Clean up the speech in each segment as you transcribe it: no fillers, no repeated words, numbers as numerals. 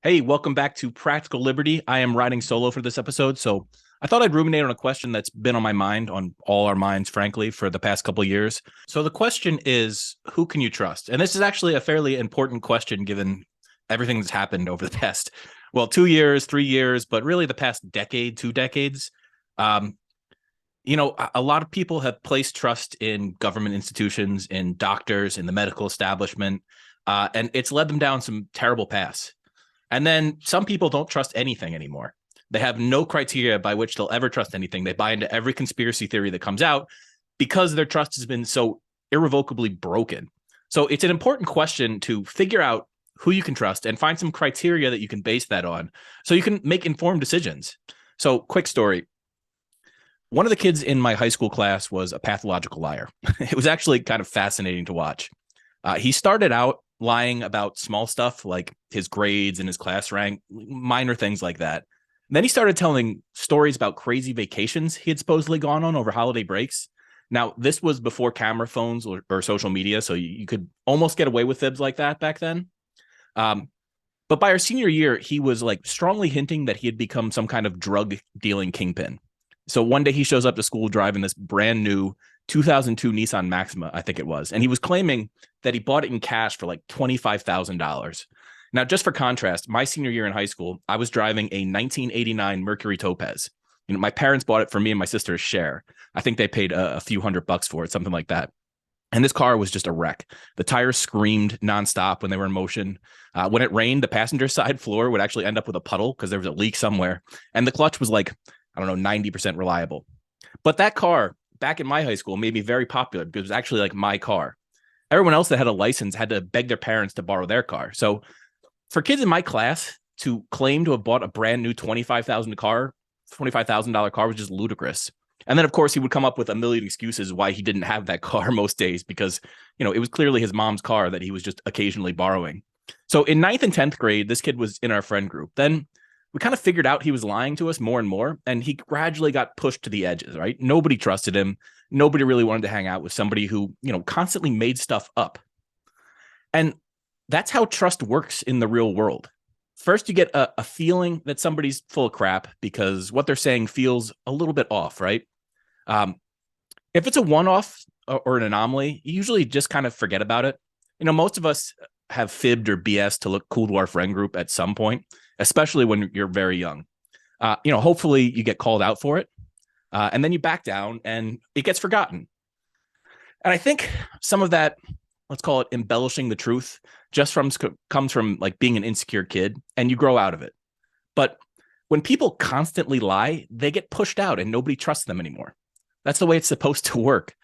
Hey, welcome back to Practical Liberty. I am riding solo for this episode, so I thought I'd ruminate on a question that's been on my mind, on all our minds, frankly, for the past couple of years. So the question is, who can you trust? And this is actually a fairly important question given everything that's happened over the past, 2 years, 3 years, but really the past decade, 2 decades. Um, a lot of people have placed trust in government institutions, in doctors, in the medical establishment, and it's led them down some terrible paths. And then some people don't trust anything anymore. They have no criteria by which they'll ever trust anything. They buy into every conspiracy theory that comes out because their trust has been so irrevocably broken. So it's an important question to figure out who you can trust and find some criteria that you can base that on so you can make informed decisions. So, quick story. One of the kids in my high school class was a pathological liar. It was actually kind of fascinating to watch. He started out lying about small stuff like his grades and his class rank, minor things like that. And then he started telling stories about crazy vacations he had supposedly gone on over holiday breaks. Now, this was before camera phones or social media, so you could almost get away with fibs like that back then. Um, but by our senior year, he was like strongly hinting that he had become some kind of drug dealing kingpin. So one day he shows up to school driving this brand new 2002 Nissan Maxima, I think it was. And he was claiming that he bought it in cash for like $25,000. Now, just for contrast, my senior year in high school, I was driving a 1989 Mercury Topaz. My parents bought it for me and my sister's share. I think they paid a few $100 for it, something like that. And this car was just a wreck. The tires screamed nonstop when they were in motion. When it rained, the passenger side floor would actually end up with a puddle because there was a leak somewhere. And the clutch was like, I don't know, 90% reliable. But that car back in my high school made me very popular because it was actually like my car. Everyone else that had a license had to beg their parents to borrow their car. So for kids in my class to claim to have bought a brand new $25,000 car was just ludicrous. And then, of course, he would come up with a million excuses why he didn't have that car most days because, it was clearly his mom's car that he was just occasionally borrowing. So in ninth and 10th grade, this kid was in our friend group. Then we kind of figured out he was lying to us more and more, and he gradually got pushed to the edges, right? Nobody trusted him. Nobody really wanted to hang out with somebody who, constantly made stuff up. And that's how trust works in the real world. First, you get a feeling that somebody's full of crap because what they're saying feels a little bit off, right? Um, if it's a one-off or an anomaly, you usually just kind of forget about it. Most of us have fibbed or BS to look cool to our friend group at some point, especially when you're very young. Hopefully you get called out for it, and then you back down and it gets forgotten. And I think some of that, let's call it embellishing the truth, comes from like being an insecure kid, and you grow out of it. But when people constantly lie, they get pushed out and nobody trusts them anymore. That's the way it's supposed to work.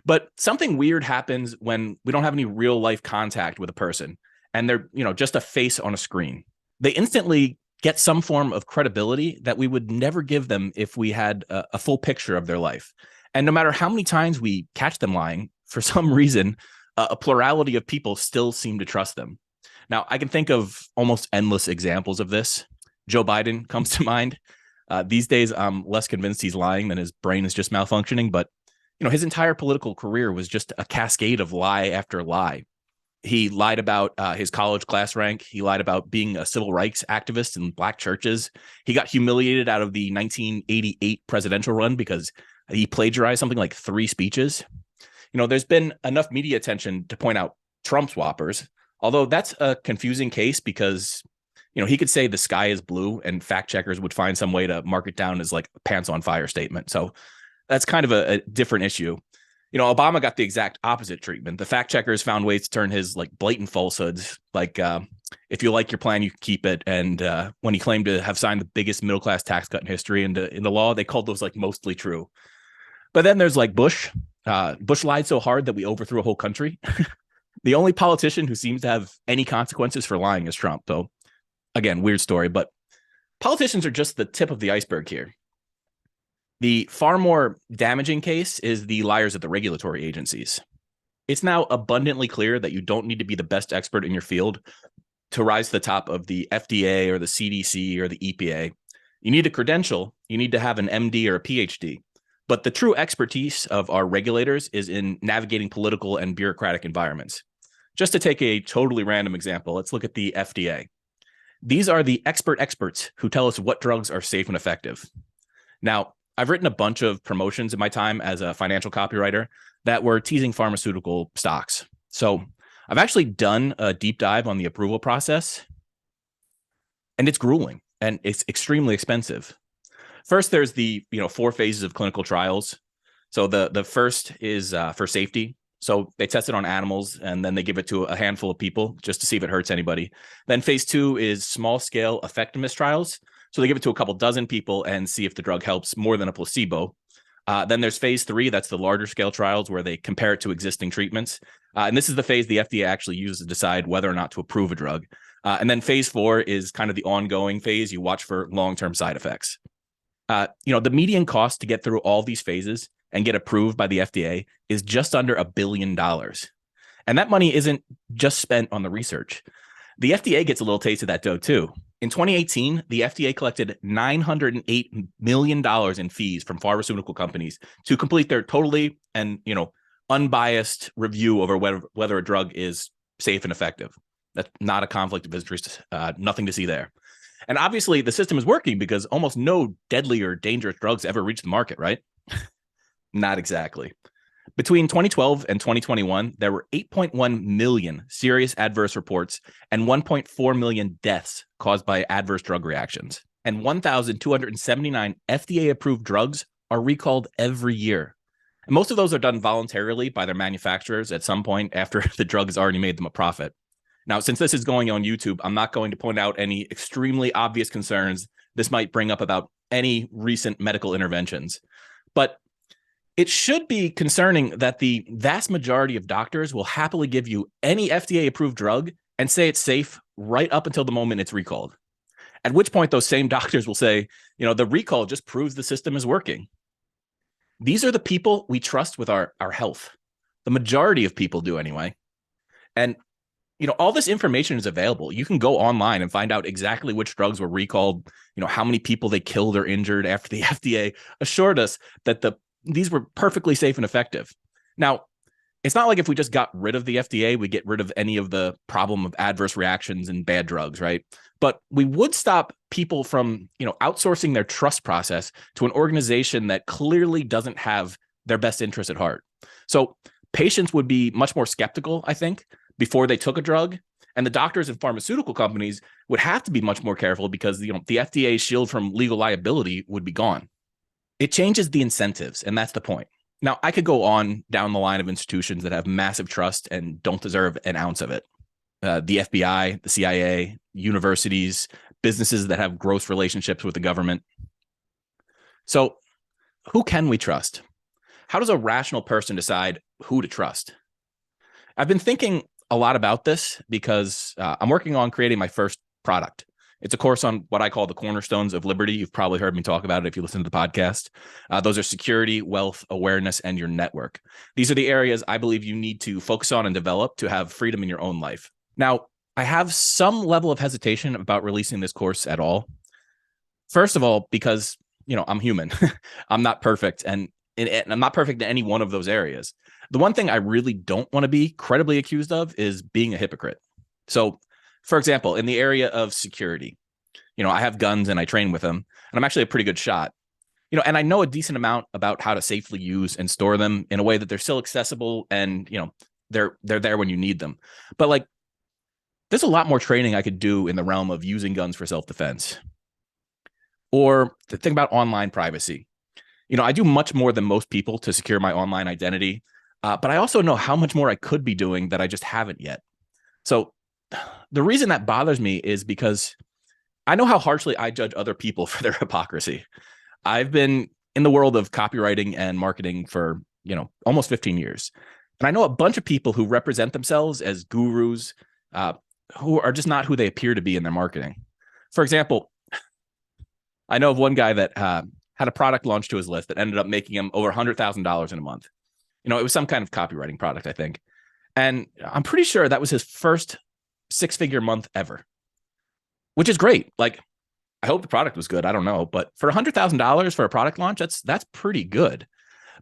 But something weird happens when we don't have any real life contact with a person and they're, just a face on a screen. They instantly get some form of credibility that we would never give them if we had a full picture of their life. And no matter how many times we catch them lying, for some reason, a plurality of people still seem to trust them. Now, I can think of almost endless examples of this. Joe Biden comes to mind. These days, I'm less convinced he's lying than his brain is just malfunctioning. But, his entire political career was just a cascade of lie after lie. He lied about his college class rank. He lied about being a civil rights activist in black churches. He got humiliated out of the 1988 presidential run because he plagiarized something like 3 speeches. There's been enough media attention to point out Trump swappers, although that's a confusing case because, he could say the sky is blue and fact checkers would find some way to mark it down as like a pants on fire statement. So that's kind of a different issue. Obama got the exact opposite treatment. The fact checkers found ways to turn his like blatant falsehoods, like if you like your plan, you can keep it. And when he claimed to have signed the biggest middle class tax cut in history in the law, they called those like mostly true. But then there's like Bush. Bush lied so hard that we overthrew a whole country. The only politician who seems to have any consequences for lying is Trump. So again, weird story, but politicians are just the tip of the iceberg here. The far more damaging case is the liars at the regulatory agencies. It's now abundantly clear that you don't need to be the best expert in your field to rise to the top of the FDA or the CDC or the EPA. You need a credential. You need to have an MD or a PhD. But the true expertise of our regulators is in navigating political and bureaucratic environments. Just to take a totally random example, let's look at the FDA. These are the experts who tell us what drugs are safe and effective. Now, I've written a bunch of promotions in my time as a financial copywriter that were teasing pharmaceutical stocks. So I've actually done a deep dive on the approval process, and it's grueling and it's extremely expensive. First, there's the 4 phases of clinical trials. So the first is for safety. So they test it on animals and then they give it to a handful of people just to see if it hurts anybody. Then phase 2 is small scale effectiveness trials. So they give it to a couple dozen people and see if the drug helps more than a placebo. Then there's phase 3. That's the larger scale trials where they compare it to existing treatments. And this is the phase the FDA actually uses to decide whether or not to approve a drug. And then phase 4 is kind of the ongoing phase. You watch for long-term side effects. The median cost to get through all these phases and get approved by the FDA is just under $1 billion. And that money isn't just spent on the research. The FDA gets a little taste of that dough too. In 2018, the FDA collected $908 million in fees from pharmaceutical companies to complete their totally and unbiased review over whether a drug is safe and effective. That's not a conflict of interest, nothing to see there. And obviously the system is working because almost no deadly or dangerous drugs ever reach the market, right? Not exactly. Between 2012 and 2021, there were 8.1 million serious adverse reports and 1.4 million deaths caused by adverse drug reactions. And 1,279 FDA-approved drugs are recalled every year. And most of those are done voluntarily by their manufacturers at some point after the drug has already made them a profit. Now, since this is going on YouTube, I'm not going to point out any extremely obvious concerns this might bring up about any recent medical interventions. But it should be concerning that the vast majority of doctors will happily give you any FDA-approved drug and say it's safe right up until the moment it's recalled. At which point, those same doctors will say, the recall just proves the system is working. These are the people we trust with our health. The majority of people do anyway. And all this information is available. You can go online and find out exactly which drugs were recalled, how many people they killed or injured after the FDA assured us that these were perfectly safe and effective. Now, it's not like if we just got rid of the FDA, we get rid of any of the problem of adverse reactions and bad drugs, right? But we would stop people from, outsourcing their trust process to an organization that clearly doesn't have their best interest at heart. So patients would be much more skeptical, I think, before they took a drug. And the doctors and pharmaceutical companies would have to be much more careful because, the FDA's shield from legal liability would be gone. It changes the incentives, and that's the point. Now, I could go on down the line of institutions that have massive trust and don't deserve an ounce of it. The FBI, the CIA, universities, businesses that have gross relationships with the government. So who can we trust? How does a rational person decide who to trust? I've been thinking a lot about this because I'm working on creating my first product. It's a course on what I call the cornerstones of liberty. You've probably heard me talk about it if you listen to the podcast. Those are security, wealth, awareness, and your network. These are the areas I believe you need to focus on and develop to have freedom in your own life. Now, I have some level of hesitation about releasing this course at all. First of all, because, I'm human. I'm not perfect, and I'm not perfect in any one of those areas. The one thing I really don't want to be credibly accused of is being a hypocrite. So, for example, in the area of security, I have guns and I train with them, and I'm actually a pretty good shot, and I know a decent amount about how to safely use and store them in a way that they're still accessible and, they're there when you need them. But there's a lot more training I could do in the realm of using guns for self-defense. Or to think about online privacy. I do much more than most people to secure my online identity, but I also know how much more I could be doing that I just haven't yet. So the reason that bothers me is because I know how harshly I judge other people for their hypocrisy. I've been in the world of copywriting and marketing for, almost 15 years. And I know a bunch of people who represent themselves as gurus, who are just not who they appear to be in their marketing. For example, I know of one guy that had a product launched to his list that ended up making him over $100,000 in a month. It was some kind of copywriting product, I think. And I'm pretty sure that was his first 6-figure month ever, which is great. I hope the product was good. I don't know. But for $100,000 for a product launch, that's pretty good.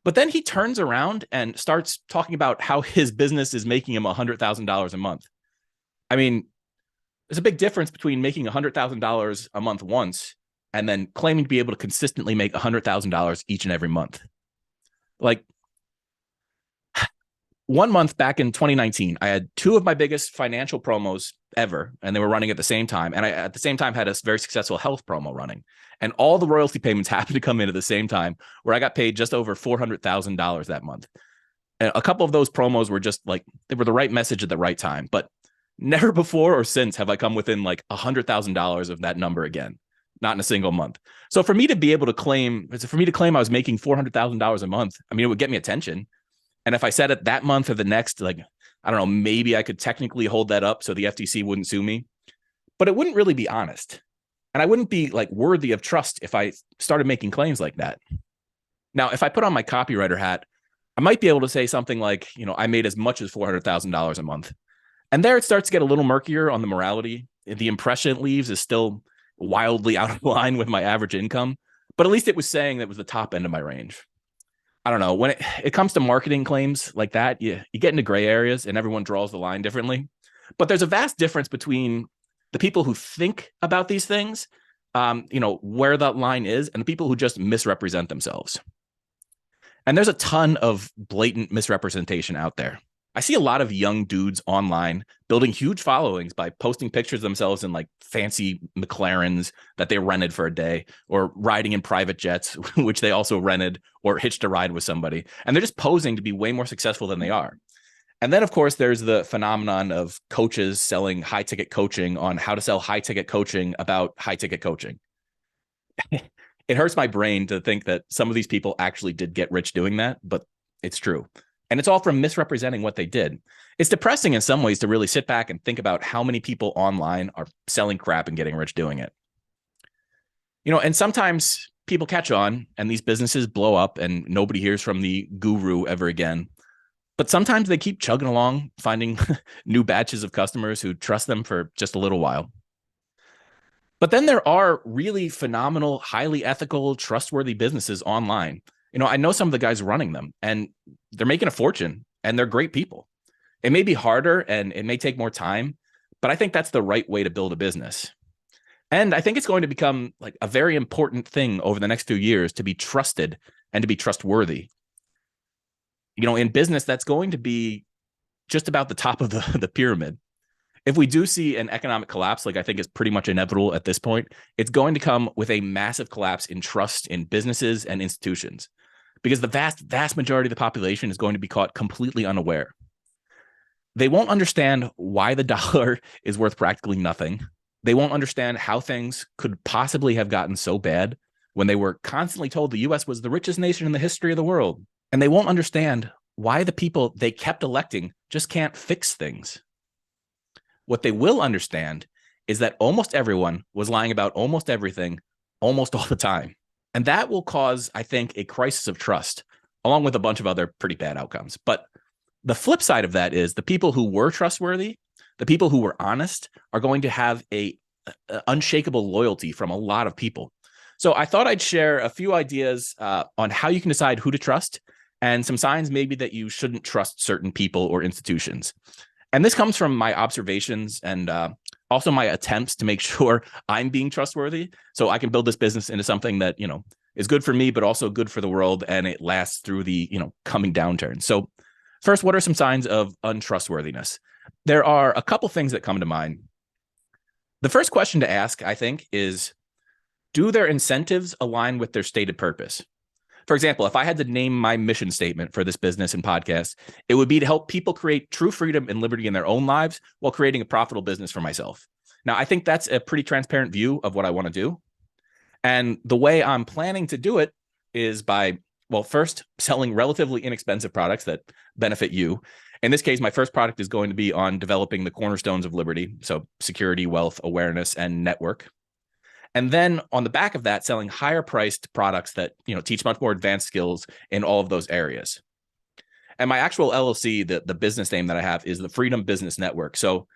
But then he turns around and starts talking about how his business is making him $100,000 a month. I mean, There's a big difference between making $100,000 a month once and then claiming to be able to consistently make $100,000 each and every month. Like, one month back in 2019, I had two of my biggest financial promos ever, and they were running at the same time. And I, at the same time, had a very successful health promo running. And all the royalty payments happened to come in at the same time, where I got paid just over $400,000 that month. And a couple of those promos were just like, they were the right message at the right time. But never before or since have I come within like $100,000 of that number again, not in a single month. So for me to be able to claim, I was making $400,000 a month, I mean, it would get me attention. And if I said it that month or the next, like, I don't know, maybe I could technically hold that up so the FTC wouldn't sue me, but it wouldn't really be honest. And I wouldn't be like worthy of trust if I started making claims like that. Now, if I put on my copywriter hat, I might be able to say something like, I made as much as $400,000 a month. And there it starts to get a little murkier on the morality. The impression it leaves is still wildly out of line with my average income, but at least it was saying that was the top end of my range. I don't know. When it comes to marketing claims like that, you get into gray areas and everyone draws the line differently. But there's a vast difference between the people who think about these things, where that line is, and the people who just misrepresent themselves. And there's a ton of blatant misrepresentation out there. I see a lot of young dudes online building huge followings by posting pictures of themselves in like fancy McLarens that they rented for a day, or riding in private jets, which they also rented or hitched a ride with somebody. And they're just posing to be way more successful than they are. And then, of course, there's the phenomenon of coaches selling high ticket coaching on how to sell high ticket coaching about high ticket coaching. It hurts my brain to think that some of these people actually did get rich doing that, but it's true. And it's all from misrepresenting what they did. It's depressing in some ways to really sit back and think about how many people online are selling crap and getting rich doing it. And sometimes people catch on and these businesses blow up and nobody hears from the guru ever again. But sometimes they keep chugging along, finding new batches of customers who trust them for just a little while. But then there are really phenomenal, highly ethical, trustworthy businesses online. I know some of the guys running them, and they're making a fortune, and they're great people. It may be harder and it may take more time, but I think that's the right way to build a business. And I think it's going to become like a very important thing over the next few years to be trusted and to be trustworthy. In business, that's going to be just about the top of the pyramid. If we do see an economic collapse, like I think is pretty much inevitable at this point, it's going to come with a massive collapse in trust in businesses and institutions, because the vast majority of the population is going to be caught completely unaware. They won't understand why the dollar is worth practically nothing. They won't understand how things could possibly have gotten so bad when they were constantly told the US was the richest nation in the history of the world. And they won't understand why the people they kept electing just can't fix things. What they will understand is that almost everyone was lying about almost everything, almost all the time. And that will cause, I think, a crisis of trust, along with a bunch of other pretty bad outcomes. But the flip side of that is the people who were trustworthy, the people who were honest, are going to have a unshakable loyalty from a lot of people. So I thought I'd share a few ideas on how you can decide who to trust, and some signs maybe that you shouldn't trust certain people or institutions. And this comes from my observations and also my attempts to make sure I'm being trustworthy so I can build this business into something that, is good for me, but also good for the world, and it lasts through the, coming downturn. So first, what are some signs of untrustworthiness? There are a couple things that come to mind. The first question to ask, I think, is, do their incentives align with their stated purpose? For example, if I had to name my mission statement for this business and podcast, it would be to help people create true freedom and liberty in their own lives while creating a profitable business for myself. Now, I think that's a pretty transparent view of what I want to do. And the way I'm planning to do it is by, first, selling relatively inexpensive products that benefit you. In this case, my first product is going to be on developing the cornerstones of liberty, so security, wealth, awareness, and network. And then on the back of that, selling higher priced products that, teach much more advanced skills in all of those areas. And my actual LLC, the business name that I have, is the Freedom Business Network. So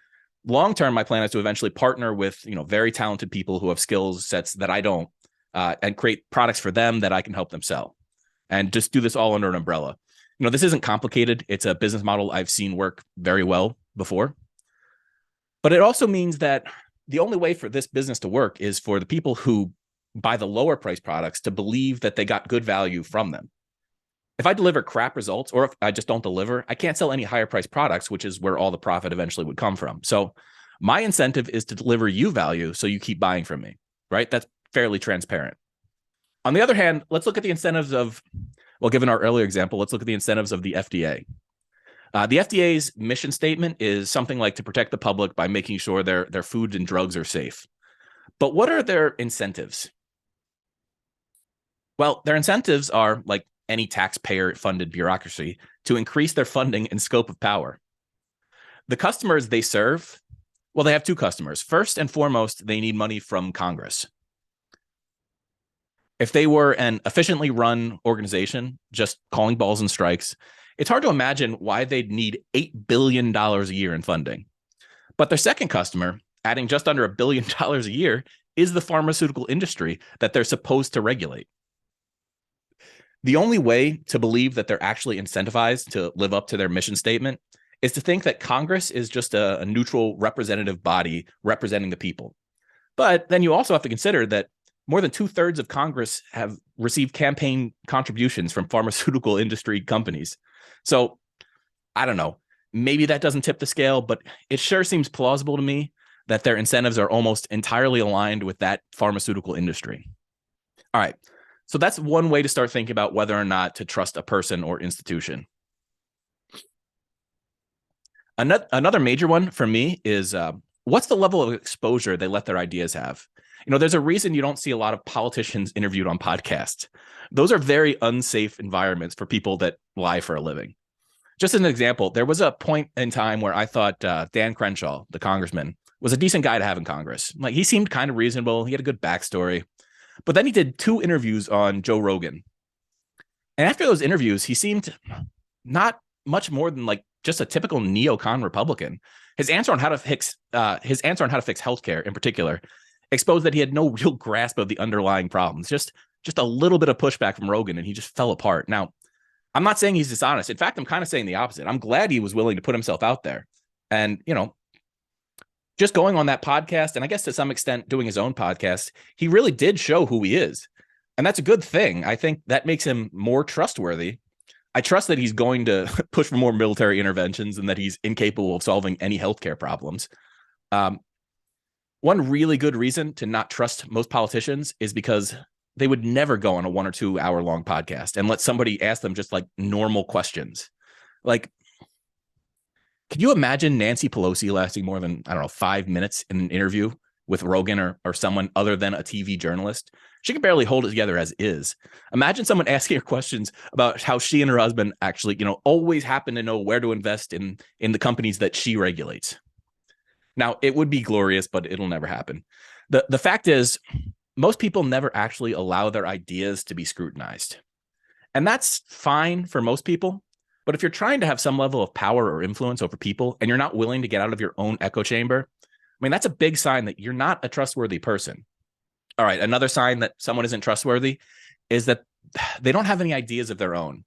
long term, my plan is to eventually partner with, very talented people who have skill sets that I don't, and create products for them that I can help them sell, and just do this all under an umbrella. This isn't complicated. It's a business model I've seen work very well before. But it also means that the only way for this business to work is for the people who buy the lower price products to believe that they got good value from them. If I deliver crap results, or if I just don't deliver, I can't sell any higher price products, which is where all the profit eventually would come from. So my incentive is to deliver you value so you keep buying from me, right? That's fairly transparent. On the other hand, let's look at the incentives of, well, given our earlier example, let's look at the incentives of the FDA. The FDA's mission statement is something like to protect the public by making sure their food and drugs are safe. But what are their incentives? Well, their incentives are, like any taxpayer-funded bureaucracy, to increase their funding and scope of power. The customers they serve, well, they have two customers. First and foremost, they need money from Congress. If they were an efficiently run organization, just calling balls and strikes, it's hard to imagine why they'd need $8 billion a year in funding. But their second customer, adding just under $1 billion a year, is the pharmaceutical industry that they're supposed to regulate. The only way to believe that they're actually incentivized to live up to their mission statement is to think that Congress is just a neutral representative body representing the people. But then you also have to consider that more than 2/3 of Congress have received campaign contributions from pharmaceutical industry companies. So I don't know, maybe that doesn't tip the scale, but it sure seems plausible to me that their incentives are almost entirely aligned with that pharmaceutical industry. All right. So that's one way to start thinking about whether or not to trust a person or institution. Another major one for me is what's the level of exposure they let their ideas have? There's a reason you don't see a lot of politicians interviewed on podcasts. Those are very unsafe environments for people that lie for a living. Just as an example, there was a point in time where I thought Dan Crenshaw, the congressman, was a decent guy to have in Congress. Like, he seemed kind of reasonable. He had a good backstory. But then he did 2 interviews on Joe Rogan. And after those interviews, he seemed not much more than like just a typical neocon Republican. His answer on how to fix healthcare in particular exposed that he had no real grasp of the underlying problems. Just a little bit of pushback from Rogan, and he just fell apart. Now, I'm not saying he's dishonest. In fact, I'm kind of saying the opposite. I'm glad he was willing to put himself out there. And, just going on that podcast, and I guess to some extent doing his own podcast, he really did show who he is. And that's a good thing. I think that makes him more trustworthy. I trust that he's going to push for more military interventions and that he's incapable of solving any healthcare problems. One really good reason to not trust most politicians is because they would never go on a 1 or 2 hour long podcast and let somebody ask them just like normal questions. Like, can you imagine Nancy Pelosi lasting more than, 5 minutes in an interview with Rogan or someone other than a TV journalist? She can barely hold it together as is. Imagine someone asking her questions about how she and her husband actually, always happen to know where to invest in the companies that she regulates. Now, it would be glorious, but it'll never happen. The fact is, most people never actually allow their ideas to be scrutinized. And that's fine for most people. But if you're trying to have some level of power or influence over people and you're not willing to get out of your own echo chamber, that's a big sign that you're not a trustworthy person. All right, another sign that someone isn't trustworthy is that they don't have any ideas of their own.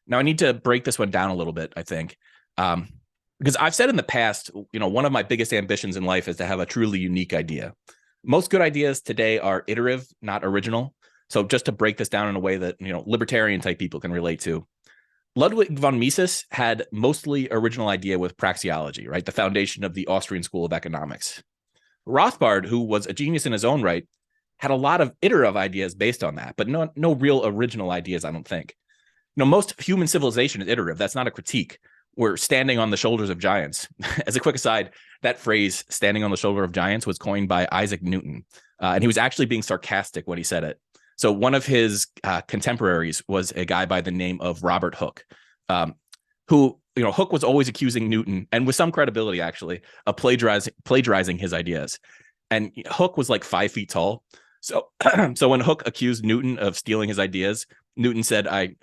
Now, I need to break this one down a little bit, I think, because I've said in the past, one of my biggest ambitions in life is to have a truly unique idea. Most good ideas today are iterative, not original. So just to break this down in a way that, libertarian type people can relate to. Ludwig von Mises had mostly original idea with praxeology, right? The foundation of the Austrian School of Economics. Rothbard, who was a genius in his own right, had a lot of iterative ideas based on that, but no real original ideas, I don't think. Most human civilization is iterative. That's not a critique. We're standing on the shoulders of giants. As a quick aside, that phrase, standing on the shoulder of giants, was coined by Isaac Newton. And he was actually being sarcastic when he said it. So one of his contemporaries was a guy by the name of Robert Hooke, who, Hooke was always accusing Newton, and with some credibility, actually, of plagiarizing his ideas. And Hooke was like 5 feet tall. So, so when Hooke accused Newton of stealing his ideas, Newton said, I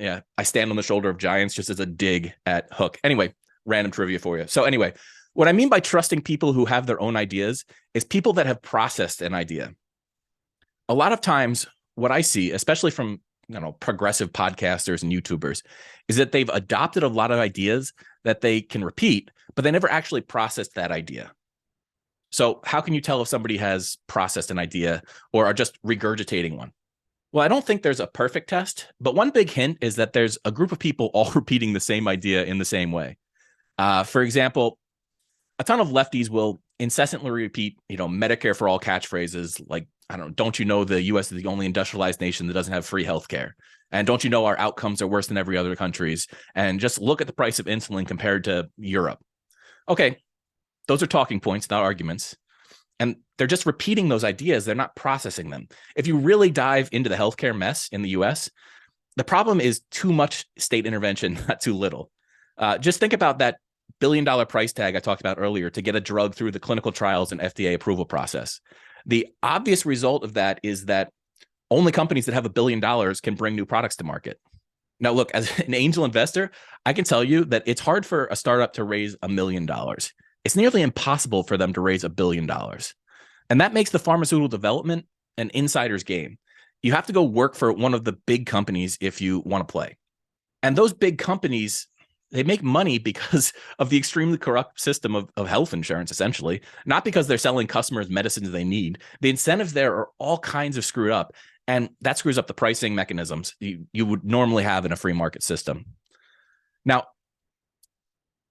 stand on the shoulder of giants, just as a dig at Hooke. Anyway, random trivia for you. So anyway, what I mean by trusting people who have their own ideas is people that have processed an idea. A lot of times, what I see, especially from progressive podcasters and YouTubers, is that they've adopted a lot of ideas that they can repeat, but they never actually processed that idea. So how can you tell if somebody has processed an idea or are just regurgitating one? Well, I don't think there's a perfect test, but one big hint is that there's a group of people all repeating the same idea in the same way. For example, a ton of lefties will incessantly repeat, Medicare for all catchphrases like, I don't you know the US is the only industrialized nation that doesn't have free healthcare? And don't you know our outcomes are worse than every other countries? And just look at the price of insulin compared to Europe. Okay, those are talking points, not arguments. And they're just repeating those ideas. They're not processing them. If you really dive into the healthcare mess in the US, the problem is too much state intervention, not too little. Just think about that $1 billion price tag I talked about earlier to get a drug through the clinical trials and FDA approval process. The obvious result of that is that only companies that have $1 billion can bring new products to market. Now, look, as an angel investor, I can tell you that it's hard for a startup to raise $1 million. It's nearly impossible for them to raise $1 billion. And that makes the pharmaceutical development an insider's game. You have to go work for one of the big companies if you want to play. And those big companies, they make money because of the extremely corrupt system of health insurance, essentially, not because they're selling customers medicines they need. The incentives there are all kinds of screwed up, and that screws up the pricing mechanisms you would normally have in a free market system. Now,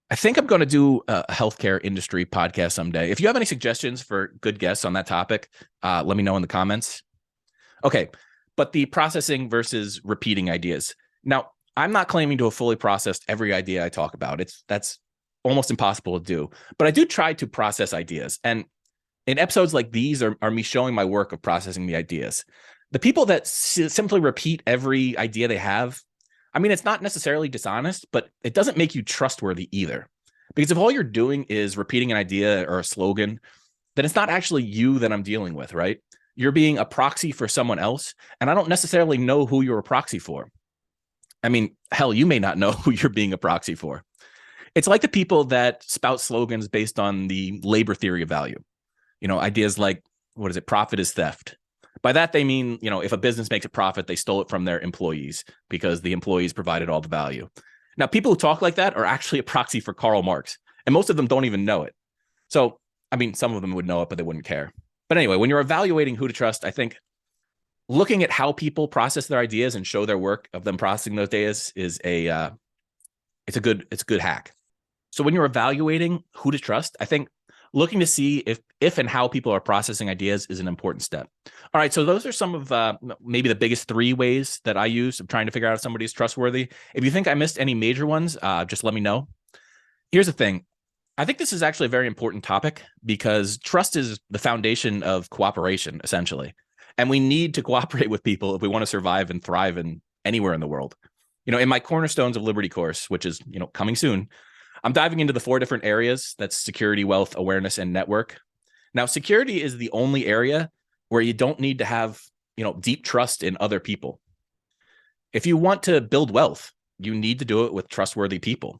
I think I'm going to do a healthcare industry podcast someday. If you have any suggestions for good guests on that topic, let me know in the comments. Okay, but the processing versus repeating ideas. Now, I'm not claiming to have fully processed every idea I talk about. That's almost impossible to do. But I do try to process ideas. And in episodes like these are me showing my work of processing the ideas. The people that simply repeat every idea they have, I mean, it's not necessarily dishonest, but it doesn't make you trustworthy either. Because if all you're doing is repeating an idea or a slogan, then it's not actually you that I'm dealing with, right? You're being a proxy for someone else, and I don't necessarily know who you're a proxy for. I mean, hell, you may not know who you're being a proxy for. It's like the people that spout slogans based on the labor theory of value. Ideas like, profit is theft. By that, they mean, if a business makes a profit, they stole it from their employees because the employees provided all the value. Now, people who talk like that are actually a proxy for Karl Marx, and most of them don't even know it. So, I mean, some of them would know it, but they wouldn't care. But anyway, when you're evaluating who to trust, I think looking at how people process their ideas and show their work of them processing those ideas is it's a good hack. So when you're evaluating who to trust, I think looking to see if and how people are processing ideas is an important step. All right, so those are some of maybe the biggest 3 ways that I use of trying to figure out if somebody is trustworthy. If you think I missed any major ones, just let me know. Here's the thing. I think this is actually a very important topic because trust is the foundation of cooperation, essentially. And we need to cooperate with people if we want to survive and thrive in anywhere in the world. In my Cornerstones of Liberty course, which is, coming soon, I'm diving into the 4 different areas. That's security, wealth, awareness, and network. Now, security is the only area where you don't need to have, deep trust in other people. If you want to build wealth, you need to do it with trustworthy people.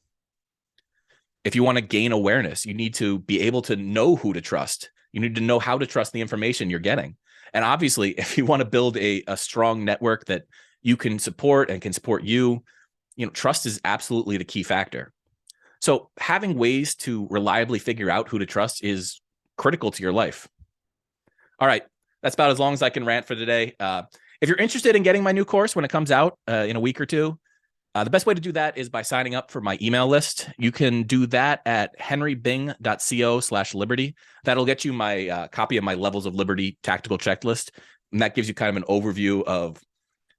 If you want to gain awareness, you need to be able to know who to trust. You need to know how to trust the information you're getting. And obviously, if you want to build a strong network that you can support and can support you, trust is absolutely the key factor. So having ways to reliably figure out who to trust is critical to your life. All right, that's about as long as I can rant for today. If you're interested in getting my new course when it comes out in a week or two, the best way to do that is by signing up for my email list. You can do that at henrybing.co/liberty. That'll get you my copy of my Levels of Liberty tactical checklist. And that gives you kind of an overview of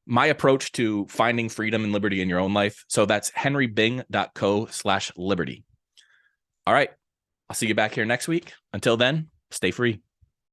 my approach to finding freedom and liberty in your own life. So that's henrybing.co/liberty. All right. I'll see you back here next week. Until then, stay free.